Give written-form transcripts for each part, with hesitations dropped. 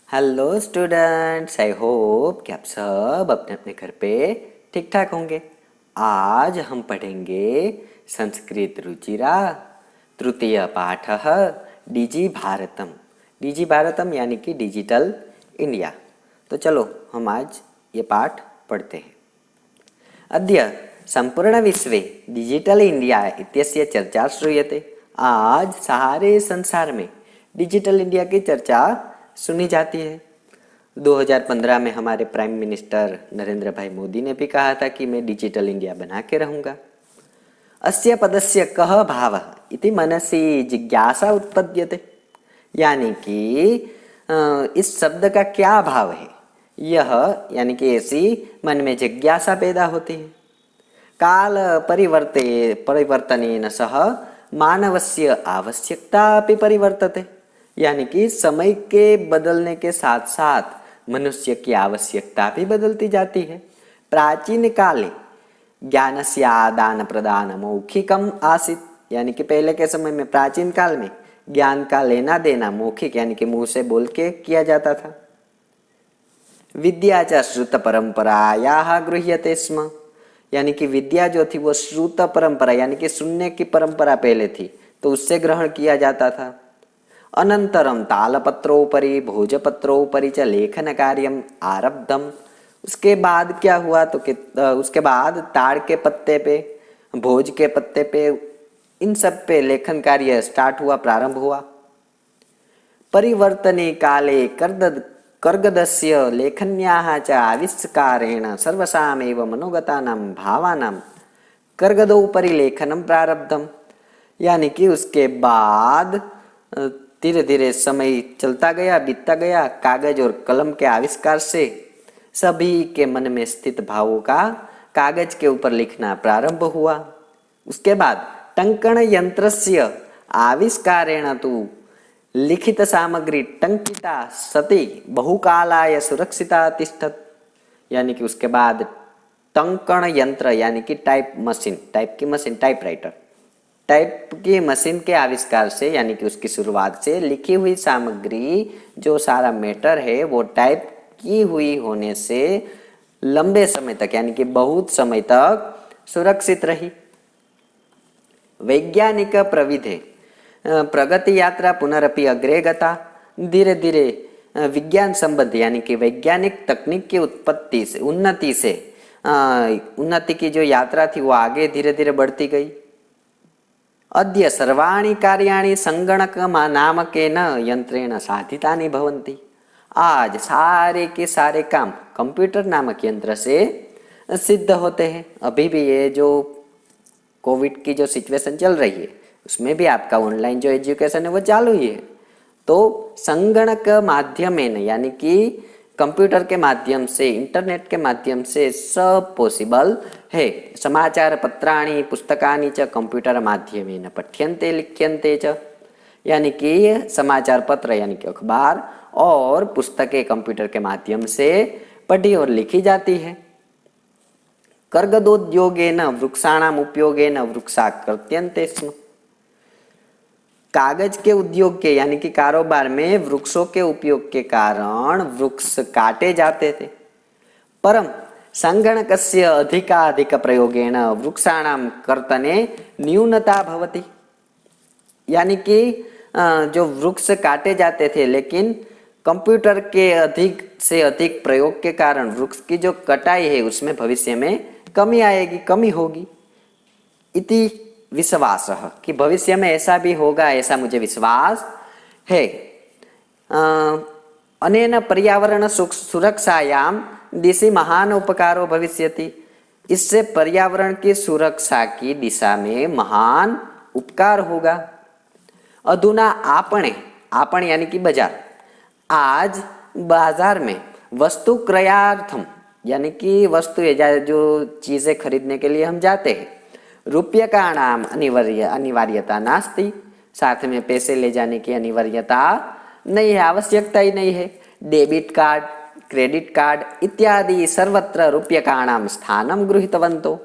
Hello students, I hope कि आप सब अपने अपने घर पे ठीक ठाक होंगे। आज हम पढ़ेंगे संस्कृत रुचिरा तृतीय पाठ डिजि भारतम। डिजि भारतम यानी कि डिजिटल इंडिया। तो चलो हम आज ये पाठ पढ़ते हैं। अद्य संपूर्ण विश्वे डिजिटल इंडिया इत्यस्य चर्चा श्रूयते। आज सारे संसार में डिजिटल इंडिया की चर्चा सुनी जाती है। 2015 में हमारे प्राइम मिनिस्टर नरेंद्र भाई मोदी ने भी कहा था कि मैं डिजिटल इंडिया बना के रहूँगा। अस्य पदस्य कः भावः इति मनसि जिज्ञासा उत्पद्यते, यानी कि इस शब्द का क्या भाव है, यह यानी कि ऐसी मन में जिज्ञासा पैदा होती है। काल परिवर्तनेन सह मानवस्य आवश्यकता अपि परिवर्तते, यानी कि समय के बदलने के साथ साथ मनुष्य की आवश्यकता भी बदलती जाती है। प्राचीन काले ज्ञानस्य आदान प्रदान मौखिकम आसीत्, यानी कि पहले के समय में प्राचीन काल में ज्ञान का लेना देना मौखिक यानी कि मुंह से बोल के किया जाता था। विद्या च श्रुत परंपरायाः गृह्यते स्म, यानी कि विद्या जो थी वो श्रुत परंपरा यानी कि सुनने की परंपरा पहले थी, तो उससे ग्रहण किया जाता था। अनंतरम तालपत्रोपरि भोजपत्रोपरि च लेखन कार्यम आरब्धम। उसके बाद क्या हुआ तो उसके बाद ताड़ के पत्ते पे, भोज के पत्ते पे, इन सब पे लेखन कार्य स्टार्ट हुआ, प्रारंभ हुआ। परिवर्तने काले कर्गदस्य लेखन्याः च आविष्कारेण सर्वसामेव मनोगतानां भावानां कर्गदोपरि लेखनम प्रारब्धम, यानी कि उसके बाद धीरे धीरे समय चलता गया, बीतता गया। कागज और कलम के आविष्कार से सभी के मन में स्थित भावों का कागज के ऊपर लिखना प्रारंभ हुआ। उसके बाद टंकण यंत्रस्य आविष्कारेण तु लिखित सामग्री टंकिता सती बहुकालाय सुरक्षिता तिष्ठत, यानी कि उसके बाद टंकण यंत्र यानी कि टाइप की मशीन टाइप की मशीन के आविष्कार से यानी कि उसकी शुरुआत से लिखी हुई सामग्री जो सारा मैटर है वो टाइप की हुई होने से लंबे समय तक यानी कि बहुत समय तक सुरक्षित रही। वैज्ञानिक प्रविधे प्रगति यात्रा पुनरपि अग्रे गता। धीरे धीरे विज्ञान संबंध यानी कि वैज्ञानिक तकनीक की उन्नति की जो यात्रा थी वो आगे धीरे धीरे बढ़ती गई। अद्य सर्वाणि कार्याणि संगणक नामकेन यंत्रेण साधितानि भवन्ति। आज सारे के सारे काम कंप्यूटर नामक यंत्र से सिद्ध होते हैं। अभी भी ये जो कोविड की जो सिचुएशन चल रही है उसमें भी आपका ऑनलाइन जो एजुकेशन है वो चालू ही है। तो संगणक माध्यमेन यानी कि कंप्यूटर के माध्यम से, इंटरनेट के माध्यम से सब पॉसिबल है। समाचार पत्राणि पुस्तकानि च कंप्यूटर माध्यमेन पठ्यन्ते लिख्यन्ते च, यानी कि समाचार पत्र यानी कि अखबार और पुस्तकें कंप्यूटर के माध्यम से पढ़ी और लिखी जाती है। कर्गदोद्योगेन वृक्षाणाम उपयोगेन वृक्षा कर्त्यन्ते स्म, कागज के उद्योग के यानी कि कारोबार में वृक्षों के उपयोग के कारण वृक्ष काटे जाते थे। परम संगणकस्य अधिकाधिक प्रयोगेन वृक्षाणाम कर्तने न्यूनता भवति, यानी कि जो वृक्ष काटे जाते थे लेकिन कंप्यूटर के अधिक से अधिक प्रयोग के कारण वृक्ष की जो कटाई है उसमें भविष्य में कमी आएगी, कमी होगी। इति विश्वास कि भविष्य में ऐसा भी होगा, ऐसा मुझे विश्वास है। अनेन पर्यावरण सुरक्षायाम दिशि महान उपकारो भविष्यति, इससे पर्यावरण की सुरक्षा की दिशा में महान उपकार होगा। अधुना आपण यानी कि बाजार, आज बाजार में वस्तु क्रयार्थम यानी कि वस्तु जो चीजें खरीदने के लिए हम जाते हैं, रूप्यकाणाम अनिवार्यता नास्ति, साथ में पैसे ले जाने की अनिवार्यता नहीं है, आवश्यकता ही नहीं है। डेबिट कार्ड, क्रेडिट कार्ड इत्यादि सर्वत्र रूप्यकाणाम स्थानम गृहीतवन्तो,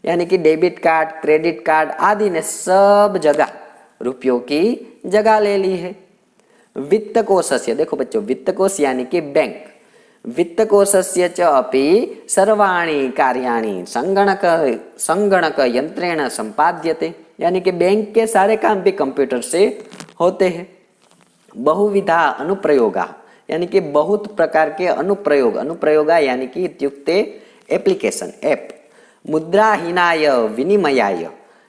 यानी कि डेबिट कार्ड, क्रेडिट कार्ड आदि ने सब जगह रुपयों की जगह ले ली है। वित्तकोशस्य, देखो बच्चों वित्तकोश यानी कि बैंक, वित्तकोशस्य च अपि सर्वाणि कार्याणि संगणक यंत्रेण संपाद्यते, यानी कि बैंक के सारे काम भी कंप्यूटर से होते हैं। बहुविधा अनुप्रयोगा, यानी कि बहुत प्रकार के अनुप्रयोगा यानी कि इत्युक्ते एप्लीकेशन ऐप। मुद्राहीनाय विनिमयाय,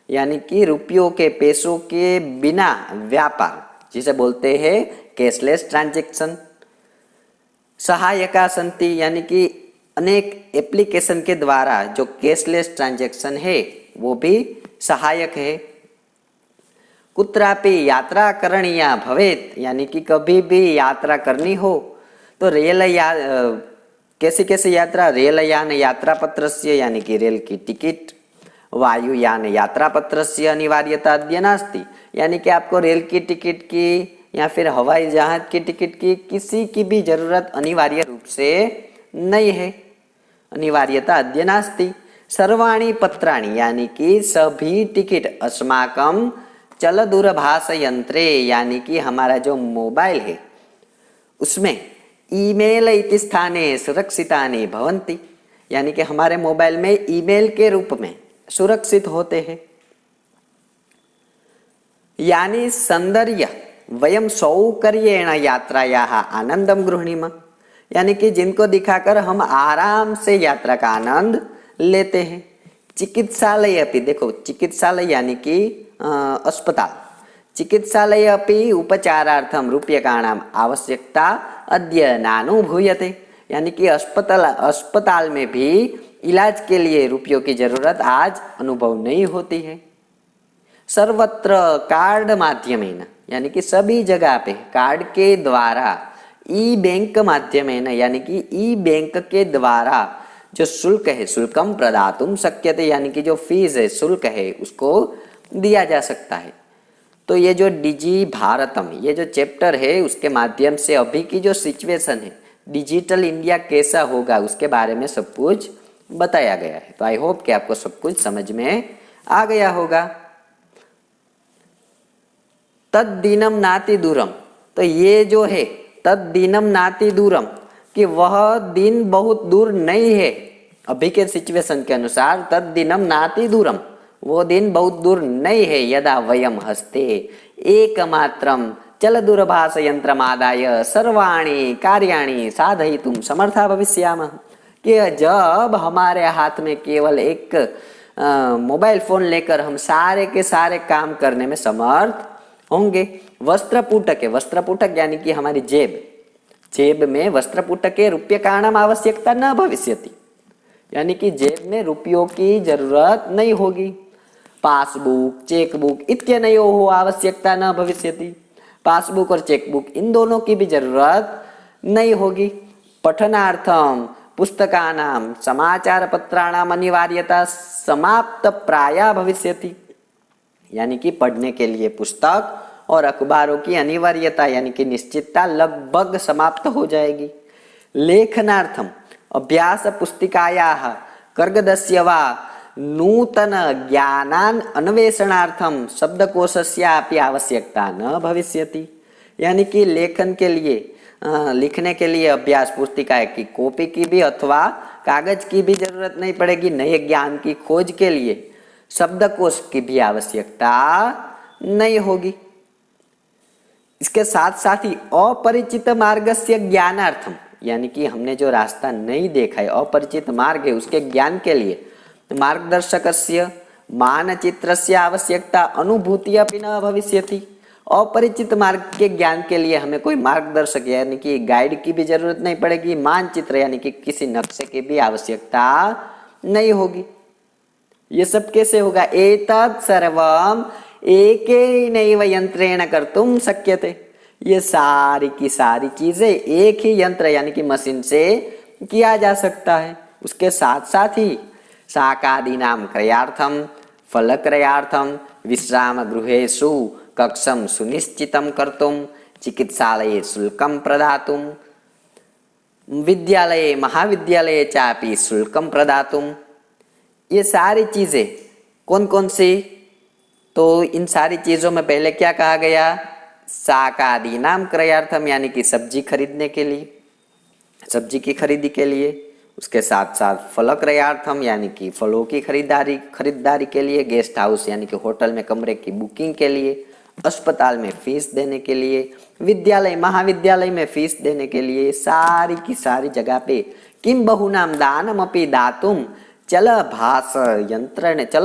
यानी कि रुपयों के पैसों के बिना व्यापार, जिसे बोलते हैं कैशलेस ट्रांजैक्शन। सहायका संति, यानी कि अनेक एप्लीकेशन के द्वारा जो कैशलेस ट्रांजैक्शन है वो भी सहायक है। कुत्रापि यात्रा करणीया भवेत, यानी कि कभी भी यात्रा करनी हो तो कैसी कैसी यात्रा, रेलयान यात्रा पत्रस्य, यानी कि रेल की टिकट, वायुयान यात्रा पत्रस्य अनिवार्यता अद्य नास्ति, यानी कि आपको रेल की टिकट की या फिर हवाई जहाज की टिकट की किसी की भी जरूरत अनिवार्य रूप से नहीं है, अनिवार्यता अद्य नास्ति। सर्वाणि पत्राणि, यानी कि सभी टिकट अस्माकं चल दूरभाष यंत्रे, यानी कि हमारा जो मोबाइल है उसमें ईमेल इति स्थाने सुरक्षितानि भवन्ति, यानी कि हमारे मोबाइल में ईमेल के रूप में सुरक्षित होते हैं। यानी सौंदर्य वयम सौकर्येण यात्रायाः आनंदम गृह्णीमः, यानी कि जिनको दिखाकर हम आराम से यात्रा का आनंद लेते हैं। चिकित्सालय अपि, देखो चिकित्सालय यानी कि अस्पताल, चिकित्सालय अपि उपचारार्थम रूप्यकाणाम आवश्यकता अद्य नानुभूयते, यानी कि अस्पताल में भी इलाज के लिए रुपयों की जरूरत आज अनुभव नहीं होती है। सर्वत्र कार्ड माध्यमेन, यानी कि सभी जगह पे कार्ड के द्वारा, ई बैंक माध्यमेन, यानी कि ई बैंक के द्वारा जो शुल्क है शुल्कम प्रदातुम शक्यते, यानी कि जो फीस है शुल्क है उसको दिया जा सकता है। तो ये जो डिजी भारतम, ये जो चैप्टर है उसके माध्यम से अभी की जो सिचुएशन है, डिजिटल इंडिया कैसा होगा उसके बारे में सब कुछ बताया गया है। तो आई होप कि आपको सब कुछ समझ में आ गया होगा। तद दिनम नाति दूरम, तो ये जो है तद दिनम नाति दूरम, कि वह दिन बहुत दूर नहीं है अभी के सिचुएशन के अनुसार। तद दिनम नाति दूरम, वो दिन बहुत दूर नहीं है। यदा वयम हस्ते एकमात्रम चल दूरभाष यंत्रमादाय सर्वाणि कार्याणि साधयितुं समर्था भविष्यामः, कि जब हमारे हाथ में केवल एक मोबाइल फोन लेकर हम सारे के सारे काम करने में समर्थ होंगे। वस्त्रपुटक है, वस्त्रपुटक यानी कि हमारी जेब में वस्त्रपुटक के रूप्यकाणाम आवश्यकता न भविष्यति, यानी कि जेब में रुपयों की जरूरत नहीं होगी। पासबुक चेकबुक इत्यनयोः आवश्यकता न भविष्यति, पासबुक और चेकबुक इन दोनों की भी जरूरत नहीं होगी। पठनार्थम पुस्तकानाम समाचार पत्राणाम अनिवार्यता समाप्त प्राया भविष्यति, यानी कि पढ़ने के लिए पुस्तक और अखबारों की अनिवार्यता यानी कि निश्चितता लगभग समाप्त हो जाएगी। लेखनार्थम अभ्यास पुस्तिकायाः कर्गदस्य वा नूतन ज्ञानान अन्वेषणार्थम शब्दकोशस्यापि आवश्यकता न भविष्यति, यानी कि लेखन के लिए लिखने के लिए अभ्यास पुस्तिका की कॉपी की भी अथवा कागज की भी जरूरत नहीं पड़ेगी। नए ज्ञान की खोज के लिए शब्दकोश की भी आवश्यकता नहीं होगी। इसके साथ साथ ही अपरिचित मार्गस्य ज्ञानार्थम, यानी कि हमने जो रास्ता नहीं देखा है, अपरिचित मार्ग है, उसके ज्ञान के लिए मार्गदर्शकस्य मानचित्रस्य आवश्यकता अनुभूति अपि न भविष्यति। अपरिचित मार्ग के ज्ञान के लिए हमें कोई मार्गदर्शक यानी कि गाइड की भी जरूरत नहीं पड़ेगी। मानचित्र यानी कि किसी नक्शे की भी आवश्यकता नहीं होगी। ये सब कैसे होगा? एतत् सर्वम एकेनैव यंत्रेण कर्तुं शक्यते, ये सारी की सारी चीजें एक ही यंत्र यानी कि मशीन से किया जा सकता है। उसके साथ साथ ही शाकादीनां क्रयार्थम फलक्रयार्थम विश्राम गृहेषु कक्षम सुनिश्चितं कर्तुं चिकित्सालये शुल्कं प्रदातुं विद्यालये महाविद्यालये चापि शुल्कं प्रदातुं, ये सारी चीजें कौन कौन सी? तो इन सारी चीजों में पहले क्या कहा गया? शाकादीनाम क्रयार्थम यानी कि सब्जी खरीदने के लिए, सब्जी की खरीदी के लिए। उसके साथ साथ फल क्रयार्थम यानी कि फलों की खरीदारी के लिए। गेस्ट हाउस यानी कि होटल में कमरे की बुकिंग के लिए। अस्पताल में फीस देने के लिए। विद्यालय महाविद्यालय में फीस देने के लिए। सारी की सारी जगह पे किम बहुनाम दानम अपि दातुम चल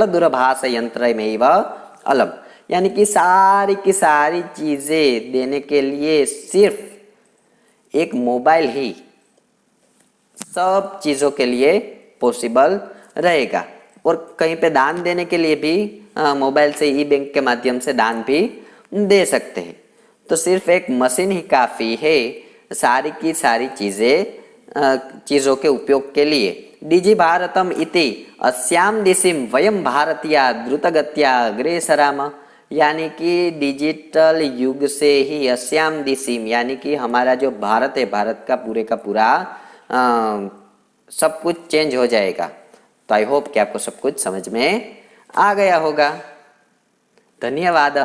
दूरभाष यंत्र में अलम, यानी कि सारी की सारी चीजें देने के लिए सिर्फ एक मोबाइल ही सब चीजों के लिए पॉसिबल रहेगा। और कहीं पे दान देने के लिए भी मोबाइल से ई बैंक के माध्यम से दान भी दे सकते हैं। तो सिर्फ एक मशीन ही काफी है सारी की सारी चीजों के उपयोग के लिए। डिजि भारतम इति अस्याम दिशिम वयम भारतीया द्रुतगत्या अग्रे सराम, यानी कि डिजिटल युग से ही अस्याम दिशिम यानी कि हमारा जो भारत है, भारत का पूरा सब कुछ चेंज हो जाएगा। तो आई होप कि आपको सब कुछ समझ में आ गया होगा। धन्यवाद।